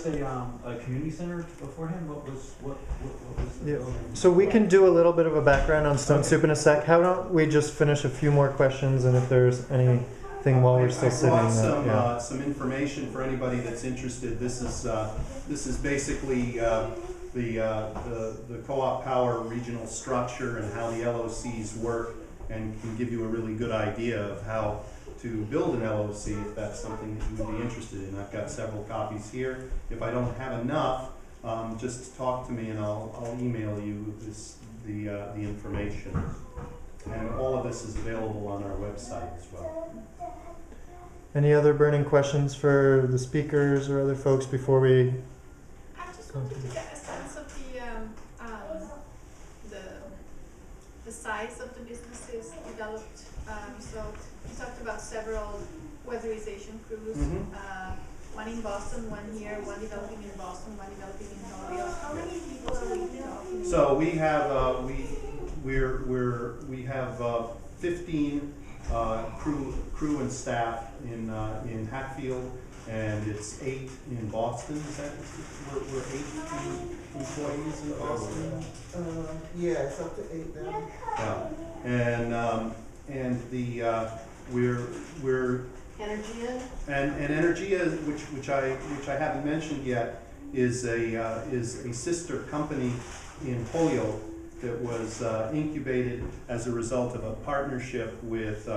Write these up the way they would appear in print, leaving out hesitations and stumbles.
A community center beforehand? What was the Yeah. building? So we can do a little bit of a background on Stone Soup in a sec. How don't we just finish a few more questions, and if there's anything while we're still sitting. I Yeah. brought some information for anybody that's interested. This is basically the co-op power regional structure and how the LOCs work, and can give you a really good idea of how to build an LOC if that's something that you would be interested in. I've got several copies here. If I don't have enough, just talk to me and I'll email you the information. And all of this is available on our website as well. Any other burning questions for the speakers or other folks before we? I just wanted to get a sense of the size of the businesses developed. So you talked about several weatherization crews. One in Boston, one here, one developing in Boston, one developing in Holyoke. How many people are we talking? So we have we have 15 crew and staff in Hatfield, and it's 8 in Boston. Is that we're 8 employees in Boston? Yeah, it's up to 8 now. Yeah, and the we're Energia. And Energia, which I haven't mentioned yet, is a sister company in Holyoke that was incubated as a result of a partnership with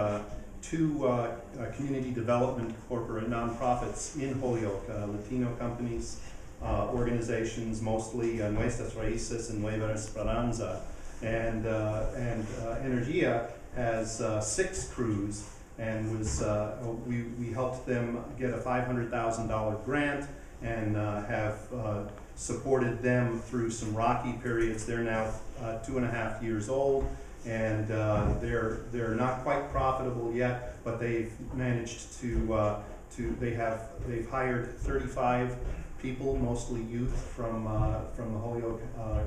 2 community development corporate nonprofits in Holyoke, Latino companies, organizations, mostly Nuestras Raíces and Nueva Esperanza, and Energia has 6 crews. And we helped them get a $500,000 grant, and have supported them through some rocky periods. They're now 2.5 years old, and they're not quite profitable yet, but they've managed they've hired 35 people, mostly youth from the Holyoke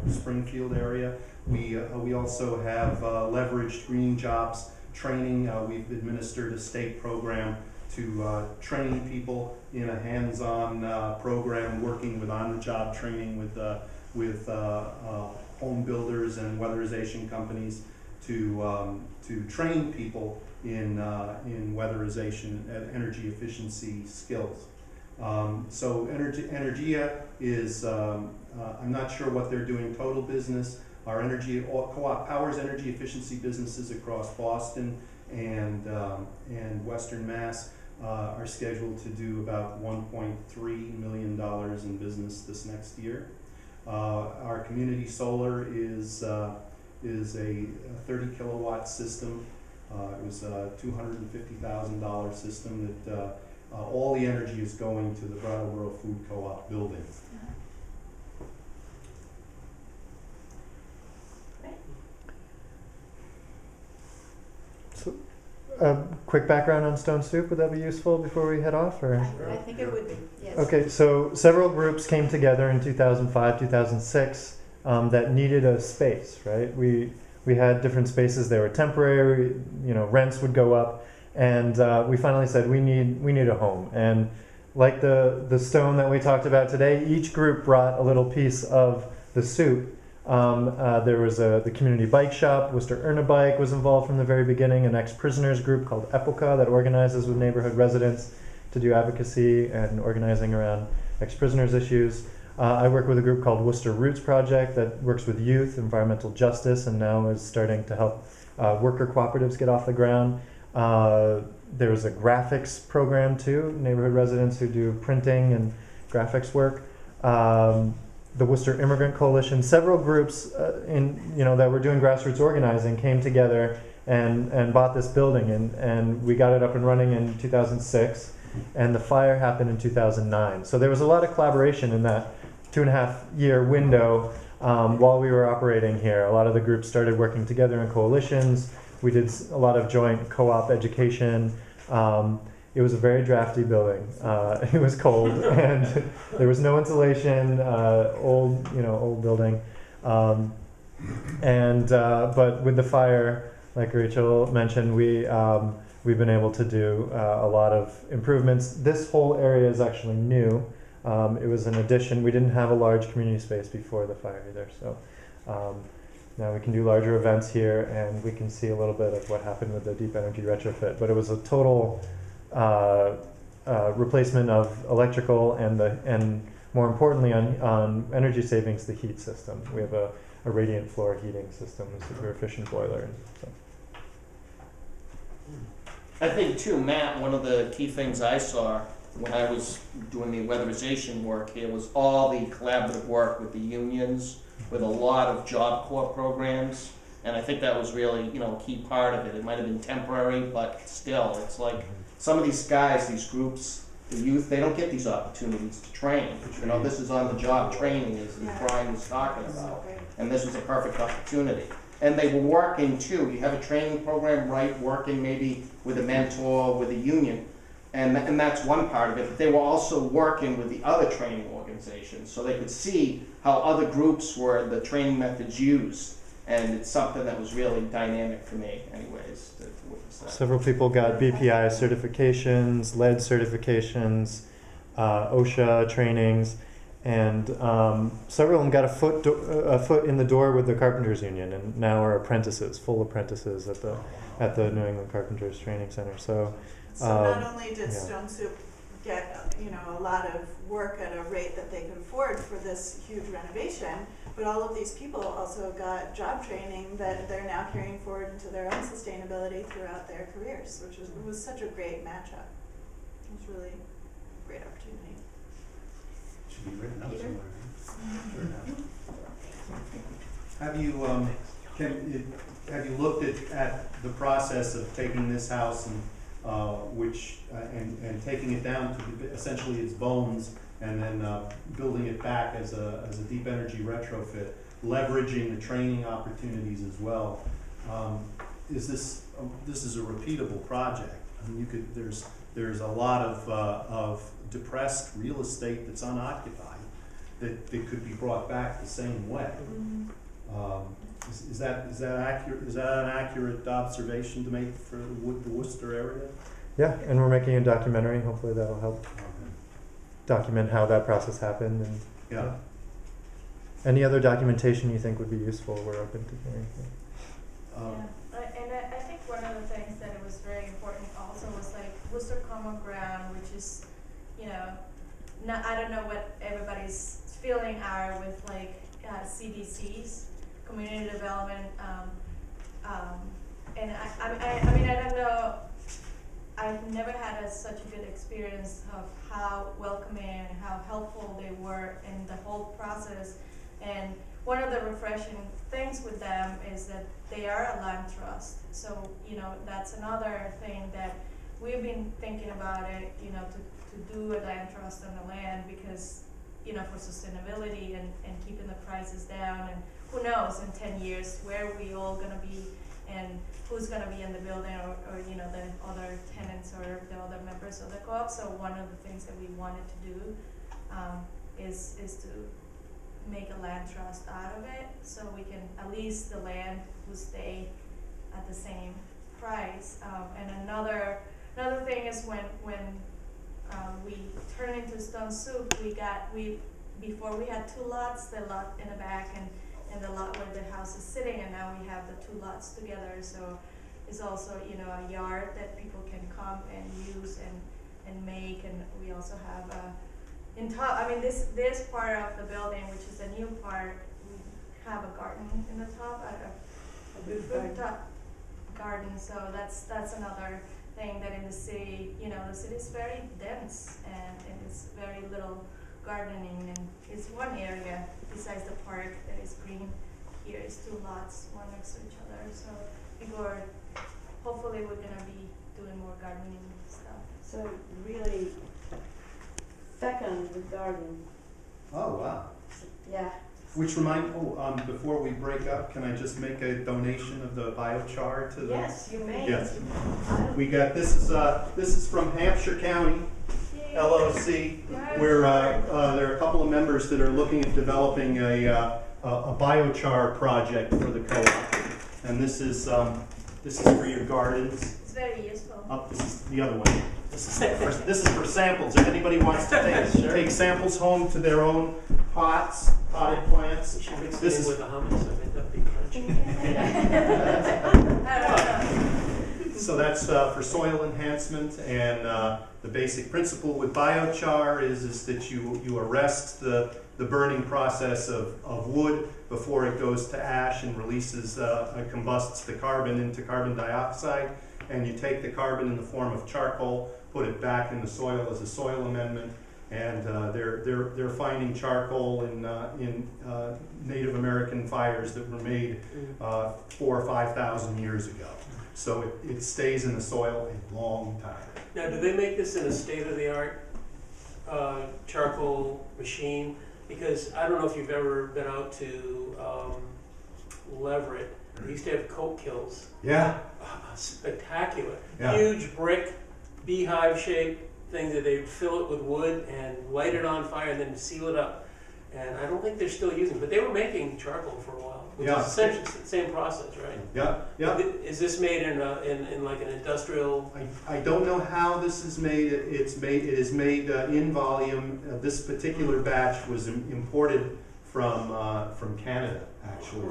Springfield area. We also have leveraged green jobs training. We've administered a state program to train people in a hands-on program, working with on-the-job training with home builders and weatherization companies to train people in weatherization and energy efficiency skills. So Energia is, I'm not sure what they're doing total business. Our co-op powers energy efficiency businesses across Boston and Western Mass are scheduled to do about $1.3 million in business this next year. Our community solar is a 30 kilowatt system. It was a $250,000 system that all the energy is going to the Brattleboro Food Co-op building. A quick background on Stone Soup, would that be useful before we head off? Or? I think it would be, yes. Okay, so several groups came together in 2005, 2006 that needed a space, right? We had different spaces. They were temporary, rents would go up, and we finally said we need a home. And like the stone that we talked about today, each group brought a little piece of the soup. There was the community bike shop. Worcester Earn a Bike was involved from the very beginning, an ex-prisoners group called Epoca that organizes with neighborhood residents to do advocacy and organizing around ex-prisoners issues. I work with a group called Worcester Roots Project that works with youth, environmental justice, and now is starting to help worker cooperatives get off the ground. There's a graphics program too, neighborhood residents who do printing and graphics work. The Worcester Immigrant Coalition, several groups that were doing grassroots organizing came together and bought this building, and we got it up and running in 2006, and the fire happened in 2009. So there was a lot of collaboration in that 2.5-year window while we were operating here. A lot of the groups started working together in coalitions. We did a lot of joint co-op education. It was a very drafty building. It was cold, and there was no insulation. Old building, but with the fire, like Rachel mentioned, we've been able to do a lot of improvements. This whole area is actually new. It was an addition. We didn't have a large community space before the fire either, so now we can do larger events here, and we can see a little bit of what happened with the deep energy retrofit. But it was a total replacement of electrical and more importantly on energy savings, the heat system. We have a radiant floor heating system, a super efficient boiler. So. I think too, Matt, one of the key things I saw when I was doing the weatherization work here was all the collaborative work with the unions, with a lot of Job Corps programs, and I think that was really, you know, a key part of it. It might have been temporary, but still, it's like some of these guys, these groups, the youth, they don't get these opportunities to train. You know, this is on-the-job training, as Brian was talking about, and this was a perfect opportunity. And they were working too. You have a training program, right, working maybe with a mentor, with a union, and that's one part of it. But they were also working with the other training organizations, so they could see how other groups were, the training methods used. And it's something that was really dynamic for me, anyways, to witness that. Several people got BPI certifications, lead certifications, OSHA trainings, and several of them got a foot in the door with the Carpenters Union, and now are apprentices, full apprentices at the New England Carpenters Training Center. So not only did Stone Soup get a lot of work at a rate that they could afford for this huge renovation, but all of these people also got job training that they're now carrying forward into their own sustainability throughout their careers, which was such a great matchup. It was really a great opportunity. Should be written up somewhere. Have you looked at the process of taking this house and and taking it down to essentially its bones, and then building it back as a deep energy retrofit, leveraging the training opportunities as well? This is a repeatable project? I mean, there's a lot of depressed real estate that's unoccupied that could be brought back the same way. Is that accurate? Is that an accurate observation to make for the Worcester area? Yeah, and we're making a documentary. Hopefully that'll help document how that process happened. And yeah. Any other documentation you think would be useful, we're open to hearing. And I think one of the things that it was very important also was like Worcester Common Ground, which is, I don't know what everybody's feeling are with like CDCs, community development, and I mean I don't know. I've never had such a good experience of how welcoming and how helpful they were in the whole process. And one of the refreshing things with them is that they are a land trust. So, that's another thing that we've been thinking about it, to do a land trust on the land because, for sustainability and keeping the prices down. And who knows in 10 years where we all gonna be and who's going to be in the building or the other tenants or the other members of the co-op. So one of the things that we wanted to do is to make a land trust out of it, so we can, at least the land will stay at the same price. And another thing is when we turned into Stone Soup, before we had two lots, the lot in the back and the lot where the house is sitting, and now we have the two lots together. So it's also a yard that people can come and use and make, and we also have in top. I mean this part of the building, which is the new part, we have a garden in the top, a rooftop garden. So that's another thing that in the city, the city is very dense and it's very little gardening, and it's one area besides the park that is green. Here is two lots, one next to each other. So hopefully we're gonna be doing more gardening stuff. So really second the garden. Oh wow. Yeah. Which before we break up, can I just make a donation of the biochar to the? Yes, you may. Yes. We got this is from Hampshire County LOC, where there are a couple of members that are looking at developing a biochar project for the co-op, and this is for your gardens. It's very useful. This is the other one. This is for samples. If anybody wants to take samples home to their own pots, potted plants. This is with the hummus, I think that'd be crunchy. So that's for soil enhancement, and the basic principle with biochar is that you arrest the burning process of wood before it goes to ash and releases, combusts the carbon into carbon dioxide, and you take the carbon in the form of charcoal, put it back in the soil as a soil amendment, and they're finding charcoal in Native American fires that were made 4,000 or 5,000 years ago. So it stays in the soil a long time. Now, do they make this in a state-of-the-art charcoal machine? Because I don't know if you've ever been out to Leverett. They used to have coke kilns. Yeah. Spectacular. Yeah. Huge brick, beehive-shaped thing that they'd fill it with wood and light it on fire and then seal it up. And I don't think they're still using it, but they were making charcoal for a while, which is essentially the same process, right? Yeah, yeah. Is this made in like an industrial? I don't know how this is made. It is made in volume. This particular batch was imported from Canada, actually,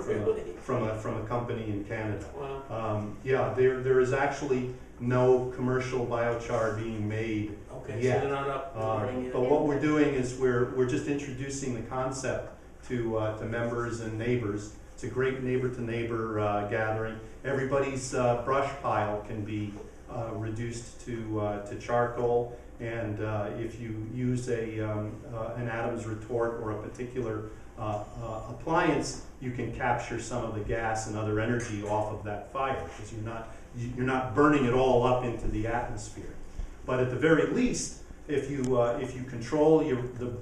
from a company in Canada. Wow. Yeah, there is actually no commercial biochar being made. Okay, yet. so they're not up and running yet. But what we're doing is we're just introducing the concept to members and neighbors. It's a great neighbor-to-neighbor gathering. Everybody's brush pile can be reduced to charcoal, and if you use an Adams retort or a particular appliance, you can capture some of the gas and other energy off of that fire, because you're not burning it all up into the atmosphere. But at the very least, if you control the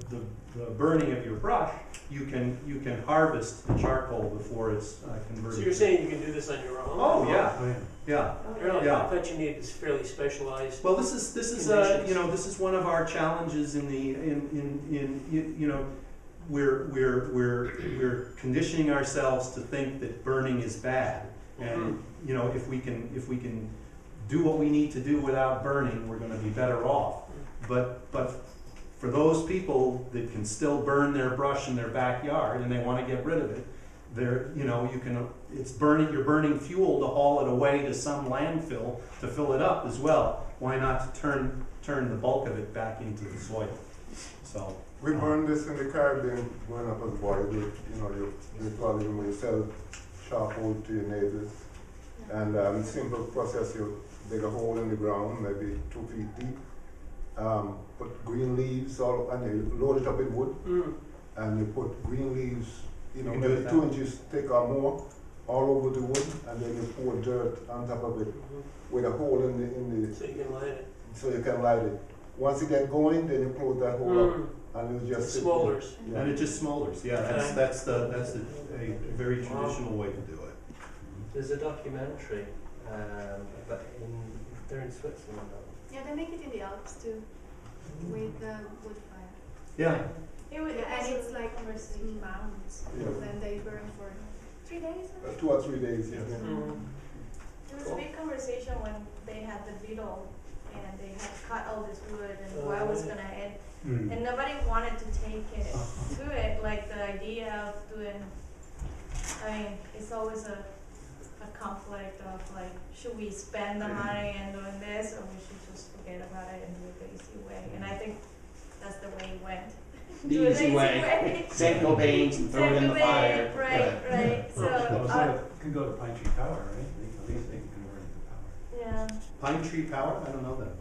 burning of your brush, you can harvest the charcoal before it's converted. So you're saying you can do this on your own? Oh yeah, yeah. Really? Yeah. I thought you needed this fairly specialized. Well, this is this is one of our challenges we're conditioning ourselves to think that burning is bad, and if we can do what we need to do without burning, we're going to be better off. But for those people that can still burn their brush in their backyard and they want to get rid of it, you're burning fuel to haul it away to some landfill to fill it up as well. Why not turn the bulk of it back into the soil? So we burned this in the Caribbean growing up as a boy. They probably when you sell charcoal to your neighbors, and simple process. You dig a hole in the ground, maybe 2 feet deep. Put green leaves and you load it up with wood, and you put green leaves, maybe 2 inches thick or more, all over the wood, and then you pour dirt on top of it with a hole in the so you can light it. So you can light it. Once you get going, then you close that hole up, and it just smolders. Yeah. And it just smolders. Yeah, that's a very traditional way to do it. There's a documentary, but they're in Switzerland. Yeah, they make it in the Alps too, with wood fire. Yeah. And it's like mounds, Yeah. and they burn for 3 days. 2 or 3 days. Yes. Yeah. There was a big conversation when they had the beetle and they had cut all this wood and where was gonna end. And nobody wanted to take it to it, like the idea of doing, it's always a conflict of like, should we spend the money and doing this, or we should just forget about it and do it the easy way? And I think that's the way it went. The easy way. Save no pains and throw it in the fire. Right. So, Can go to Pine Tree Power, right? They can convert it to power. yeah. Pine Tree Power? I don't know that.